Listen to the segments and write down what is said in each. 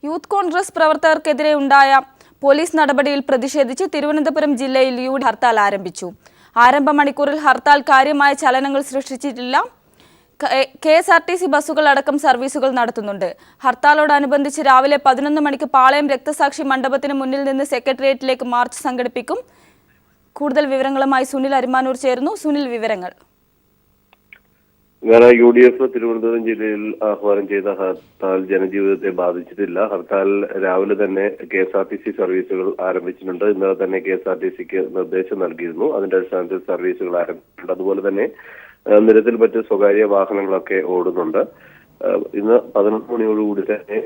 Youth Congress പ്രവർത്തകർക്കെതിരെ ഉണ്ടായ police നടപടിയിൽ പ്രതിഷേധിച്ച് തിരുവനന്തപുരം ജില്ലയിൽ യൂത്ത് ഹർത്താൽ ആരംഭിച്ചു. ആരംഭ മണിക്കൂറിൽ ഹർത്താൽ കാര്യമായ ചലനങ്ങൾ സൃഷ്ടിച്ചിട്ടില്ല. KSRTC ബസ്സുകൾ അടക്കം സർവീസുകൾ നടത്തുന്നുണ്ട്. ഹർത്താലോടനുബന്ധിച്ച് രാവിലെ 11 മണിക്ക് പാളയം രക്തസാക്ഷി മണ്ഡപത്തിന് മുന്നിൽ നിന്ന് സെക്രട്ടേറിയറ്റിലേക്ക് മാർച്ച് സംഘടിപ്പിക്കും. കൂടുതൽ വിവരങ്ങളുമായി സുനിൽ അരിമാനൂർ ചേരുന്നു. സുനിൽ, വിവരങ്ങൾ. UDF തിരുവനന്തപുരം ജില്ലയിൽ ആഹ്വാനം ചെയ്ത ഹർത്താൽ ജനജീവിതത്തെ ബാധിച്ചിട്ടില്ല. ഹർത്താൽ രാവിലെ തന്നെ KSRTC സർവീസുകൾ ആരംഭിച്ചിട്ടുണ്ട്. ഇന്നലെ തന്നെ KSRTCക്ക് നിർദ്ദേശം നൽകിയിരുന്നു. അതിന്റെ അടിസ്ഥാനത്തിൽ സർവീസുകൾ ആരംഭിച്ചിട്ടുണ്ട്. അതുപോലെ തന്നെ നിരത്തിൽ മറ്റ് സ്വകാര്യ വാഹനങ്ങളൊക്കെ ഓടുന്നുണ്ട്. ഇന്ന് 11 മണിയോടുകൂടി തന്നെ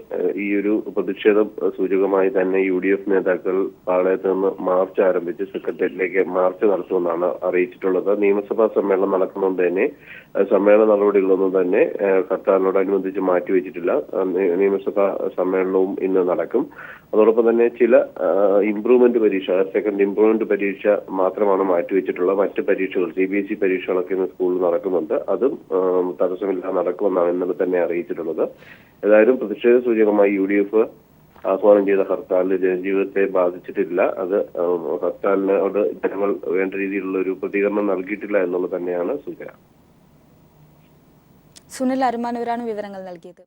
ഈ ഒരു പ്രതിഷേധം സൂചകമായി തന്നെ UDF നേതാക്കൾ പാളയത്ത് നിന്ന് മാർച്ച് ആരംഭിച്ച് സെക്രട്ടേറിയറ്റിലേക്ക് മാർച്ച് നടത്തുമെന്നാണ് അറിയിച്ചിട്ടുള്ളത്. നിയമസഭാ സമ്മേളനം നടക്കുന്നതുകൊണ്ട് തന്നെ സമ്മേളന നടപടികളൊന്നും തന്നെ ഹർത്താലിനോടനുബന്ധിച്ച് മാറ്റിവെച്ചിട്ടില്ല. നിയമസഭാ സമ്മേളനവും ഇന്ന് നടക്കും. അതോടൊപ്പം തന്നെ ചില ഇംപ്രൂവ്മെന്റ് പരീക്ഷ, സെക്കൻഡ് ഇംപ്രൂവ്മെന്റ് പരീക്ഷ മാത്രമാണ് മാറ്റിവെച്ചിട്ടുള്ളത്. മറ്റ് പരീക്ഷകൾ, CBSE പരീക്ഷകളൊക്കെ ഇന്ന് സ്കൂളിൽ നടക്കുന്നുണ്ട്. അതും തടസ്സമില്ലാതെ നടക്കുമെന്നാണ് ഇന്നലെ തന്നെ അറിയിച്ചിട്ടുള്ളത്. ഏതായാലും പ്രതിഷേധ സൂചകമായി UDF ആഹ്വാനം ചെയ്ത ഹർത്താലിൽ ജനജീവിതത്തെ ബാധിച്ചിട്ടില്ല. അത് ഹർത്താലിനോട് ജനങ്ങൾ വേണ്ട രീതിയിലുള്ള ഒരു പ്രതികരണം നൽകിയിട്ടില്ല എന്നുള്ളത് തന്നെയാണ് സൂചന. സുനിൽ അരിമാനൂരാണ് വിവരങ്ങൾ നൽകിയത്.